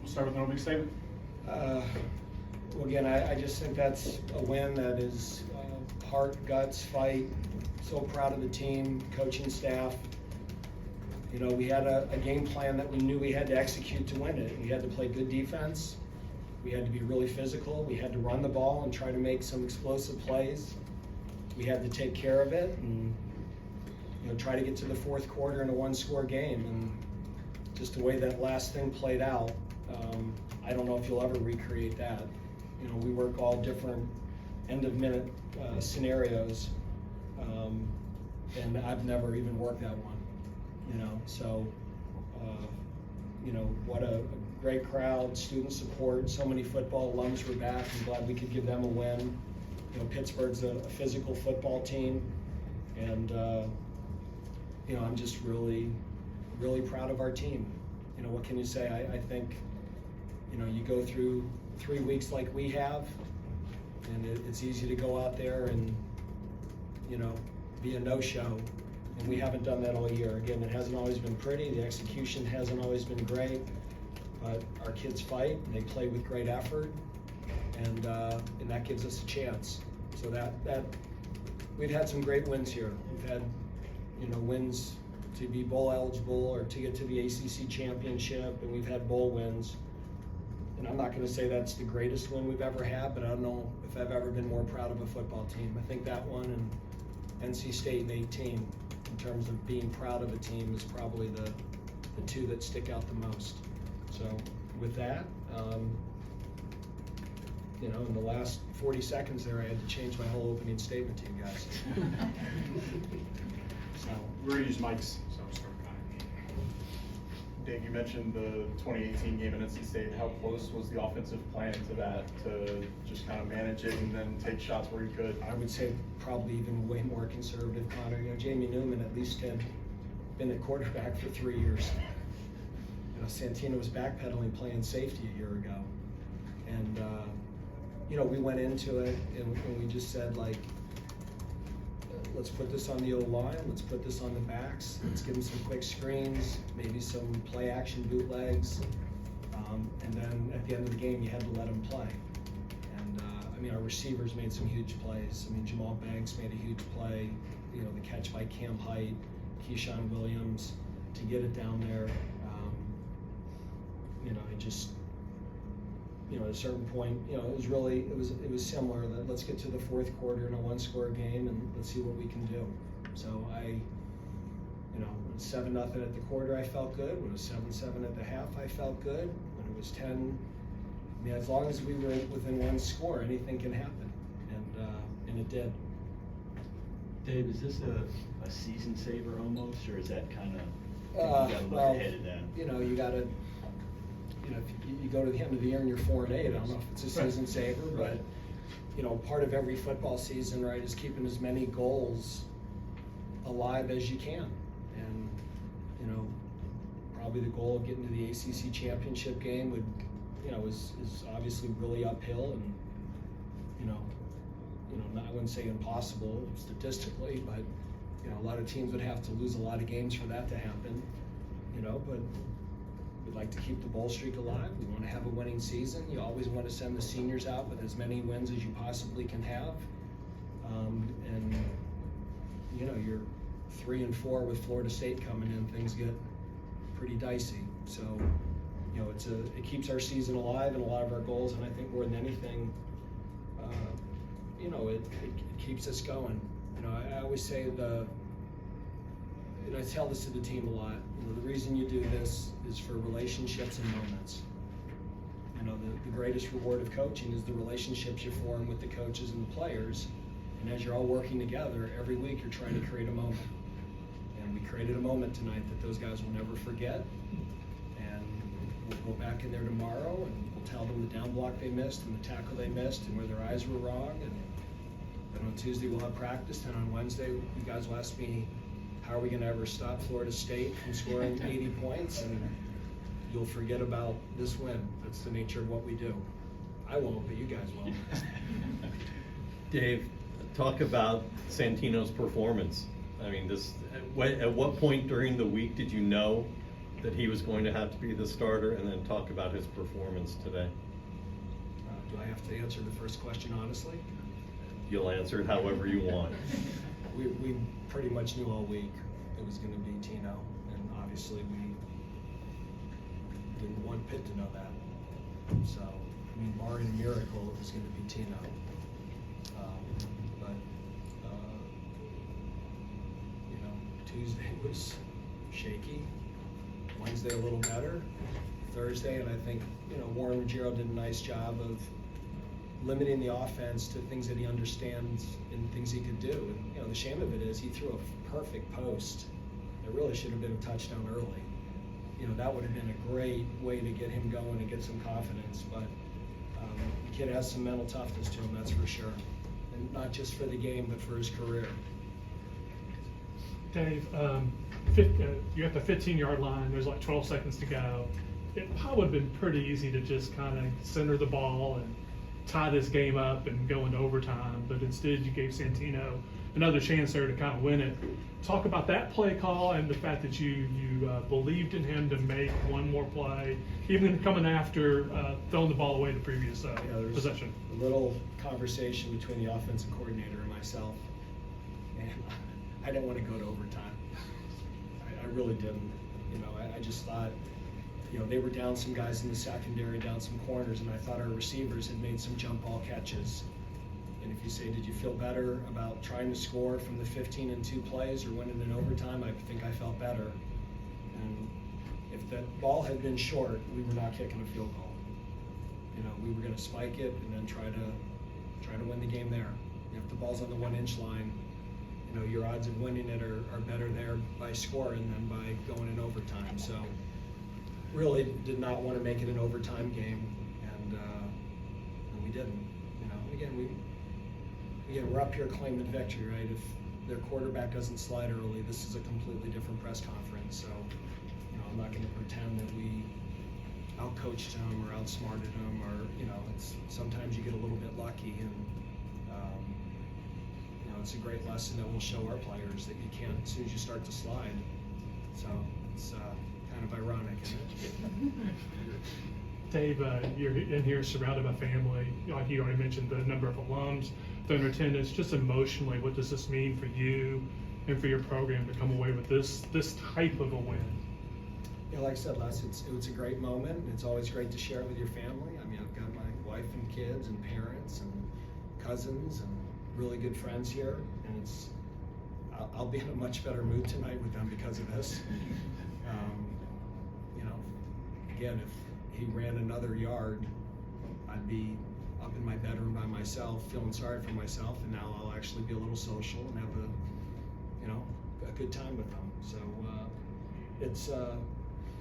We'll start with an opening statement. Well, again, I just think that's a win that is heart, guts, fight. So proud of the team, coaching staff. You know, we had a game plan that we knew we had to execute to win it. We had to play good defense. We had to be really physical. We had to run the ball and try to make some explosive plays. We had to take care of it and, you know, try to get to the fourth quarter in a one-score game. And just the way that last thing played out, I don't know if you'll ever recreate that. You know, we work all different end-of-minute scenarios, and I've never even worked that one. You know, so you know, what a great crowd, student support. So many football alums were back. I'm glad we could give them a win. You know, Pittsburgh's a physical football team, and you know, I'm just really proud of our team. You know, what can you say? I think, you know, you go through 3 weeks like we have, and it's easy to go out there and, you know, be a no-show. And we haven't done that all year. Again, it hasn't always been pretty. The execution hasn't always been great. But our kids fight, and they play with great effort, and that gives us a chance. So that we've had some great wins here. We've had, you know, wins to be bowl eligible or to get to the ACC championship, and we've had bowl wins. And I'm not going to say that's the greatest win we've ever had, but I don't know if I've ever been more proud of a football team. I think that one and NC State in 18, in terms of being proud of a team, is probably the two that stick out the most. So with that, you know, in the last 40 seconds there, I had to change my whole opening statement to you guys. So We're going to use mics, so start Dave, you mentioned the 2018 game in NC State. How close was the offensive plan to that, to just kind of manage it and then take shots where you could? I would say probably even way more conservative, Connor. You know, Jamie Newman at least had been a quarterback for 3 years. You know, Santino was backpedaling playing safety a year ago. And, you know, we went into it and we just said, like, let's put this on the O-line, let's put this on the backs, let's give them some quick screens, maybe some play action bootlegs, and then at the end of the game you had to let them play. And I mean, our receivers made some huge plays. I mean, Jamal Banks made a huge play, you know, the catch by Cam Height, Keyshawn Williams, to get it down there. You know, it just, you know, at a certain point, you know, it was similar. That let's get to the fourth quarter in a one-score game and let's see what we can do. So you know, when it was 7-0 at the quarter, I felt good. When it was 7-7 at the half, I felt good. When it was 10, I mean, as long as we were within one score, anything can happen, and it did. Dave, is this a season saver almost, or is that kind of you got to look ahead of that? You know, you got to. You know, if you go to the end of the year and you're 4-8, I don't know if it's a season saver, but you know, part of every football season, right, is keeping as many goals alive as you can. And you know, probably the goal of getting to the ACC championship game would, you know, is obviously really uphill, and you know, I wouldn't say impossible statistically, but you know, a lot of teams would have to lose a lot of games for that to happen. You know, but we'd like to keep the bowl streak alive. We want to have a winning season. You always want to send the seniors out with as many wins as you possibly can have. And you know, you're 3-4 with Florida State coming in, things get pretty dicey. So, you know, it keeps our season alive and a lot of our goals, and I think more than anything, you know, it keeps us going. You know, I always say and I tell this to the team a lot, you know, the reason you do this is for relationships and moments. You know, the greatest reward of coaching is the relationships you form with the coaches and the players. And as you're all working together, every week you're trying to create a moment. And we created a moment tonight that those guys will never forget. And we'll go back in there tomorrow and we'll tell them the down block they missed and the tackle they missed and where their eyes were wrong. And then on Tuesday we'll have practice, and on Wednesday you guys will ask me, how are we going to ever stop Florida State from scoring 80 points? And you'll forget about this win. That's the nature of what we do. I won't, but you guys will. Dave, talk about Santino's performance. I mean, at what point during the week did you know that he was going to have to be the starter, and then talk about his performance today. Do I have to answer the first question honestly? You'll answer it however you want. We pretty much knew all week it was going to be Tino, and obviously we didn't want Pitt to know that. So, I mean, barring a miracle, it was going to be Tino. But you know, Tuesday was shaky. Wednesday a little better. Thursday, and I think, you know, Warren Ruggiero did a nice job of limiting the offense to things that he understands and things he could do. And, you know, the shame of it is he threw a perfect post. It really should have been a touchdown early. You know, that would have been a great way to get him going and get some confidence. But the kid has some mental toughness to him, that's for sure. And not just for the game, but for his career. Dave, you're at the 15-yard line. There's like 12 seconds to go. It probably would have been pretty easy to just kind of center the ball and tie this game up and go into overtime, but instead you gave Santino another chance there to kind of win it. Talk about that play call and the fact that you believed in him to make one more play, even coming after throwing the ball away the previous possession. A little conversation between the offensive coordinator and myself, and I didn't want to go to overtime. I really didn't. You know, I just thought, you know, they were down some guys in the secondary, down some corners, and I thought our receivers had made some jump ball catches. And if you say, did you feel better about trying to score from the 15 in 2 plays or winning in overtime, I think I felt better. And if that ball had been short, we were not kicking a field goal. You know, we were going to spike it and then try to win the game there. If the ball's on the 1-inch line, you know, your odds of winning it are better there by scoring than by going in overtime. So really did not want to make it an overtime game, and we didn't. You know, again, we're up here claiming victory, right? If their quarterback doesn't slide early, this is a completely different press conference. So, you know, I'm not going to pretend that we outcoached them or outsmarted them, or, you know, it's sometimes you get a little bit lucky, and you know, it's a great lesson that we'll show our players that you can't as soon as you start to slide. So it's kind of ironic, isn't it? Dave, you're in here surrounded by family. Like you already mentioned, the number of alums, the attendance. Just emotionally, what does this mean for you and for your program to come away with this type of a win? Yeah, like I said, Les, it was a great moment. It's always great to share it with your family. I mean, I've got my wife and kids and parents and cousins and really good friends here, and I'll be in a much better mood tonight with them because of this. You know, again, if he ran another yard, I'd be up in my bedroom by myself, feeling sorry for myself, and now I'll actually be a little social and have a good time with them. So it's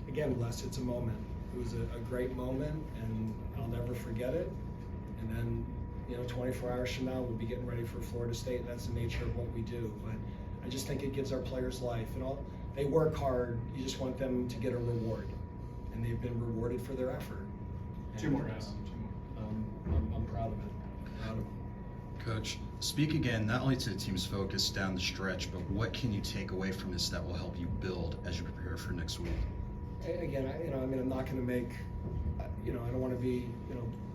again, Les, it's a moment. It was a great moment, and I'll never forget it. And then, you know, 24 hours from now, we'll be getting ready for Florida State, and that's the nature of what we do. But I just think it gives our players life, and they work hard. You just want them to get a reward, and they've been rewarded for their effort. Two more, guys. Two more. I'm proud of it. Proud of them. Coach, speak again not only to the team's focus down the stretch, but what can you take away from this that will help you build as you prepare for next week? Again, I'm not going to make, I don't want to be,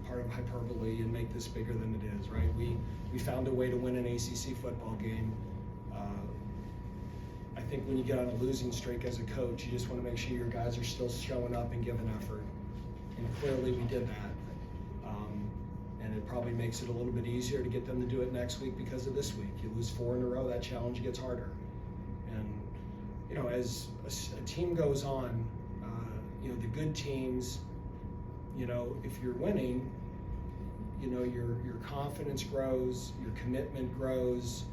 part of hyperbole and make this bigger than it is, right? We found a way to win an ACC football game. I think when you get on a losing streak as a coach, you just want to make sure your guys are still showing up and giving effort. And clearly we did that. And it probably makes it a little bit easier to get them to do it next week because of this week. You lose 4 in a row, that challenge gets harder. And, as a team goes on, the good teams, if you're winning, your confidence grows, your commitment grows,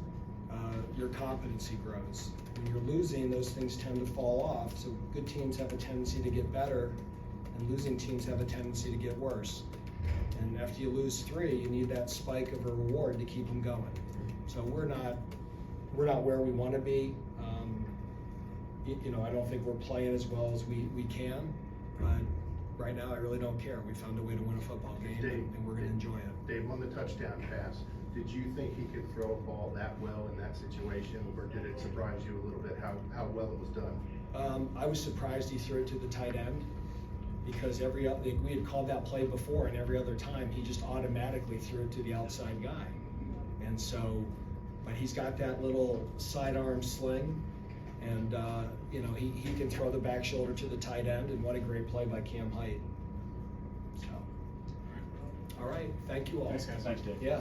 your competency grows. When you're losing, those things tend to fall off. So good teams have a tendency to get better, and losing teams have a tendency to get worse. And after you lose 3, you need that spike of a reward to keep them going. So we're not where we want to be. I don't think we're playing as well as we can, but right now I really don't care. We found a way to win a football game, and we're going to enjoy it. Dave, on the touchdown pass, did you think he could throw a ball that well in that situation, or did it surprise you a little bit how well it was done? I was surprised he threw it to the tight end, because we had called that play before, and every other time he just automatically threw it to the outside guy. And so, but he's got that little sidearm sling, and you know, he can throw the back shoulder to the tight end, and what a great play by Cam Height. So, all right, thank you all. Thanks, guys. Thanks, Dave. Yeah.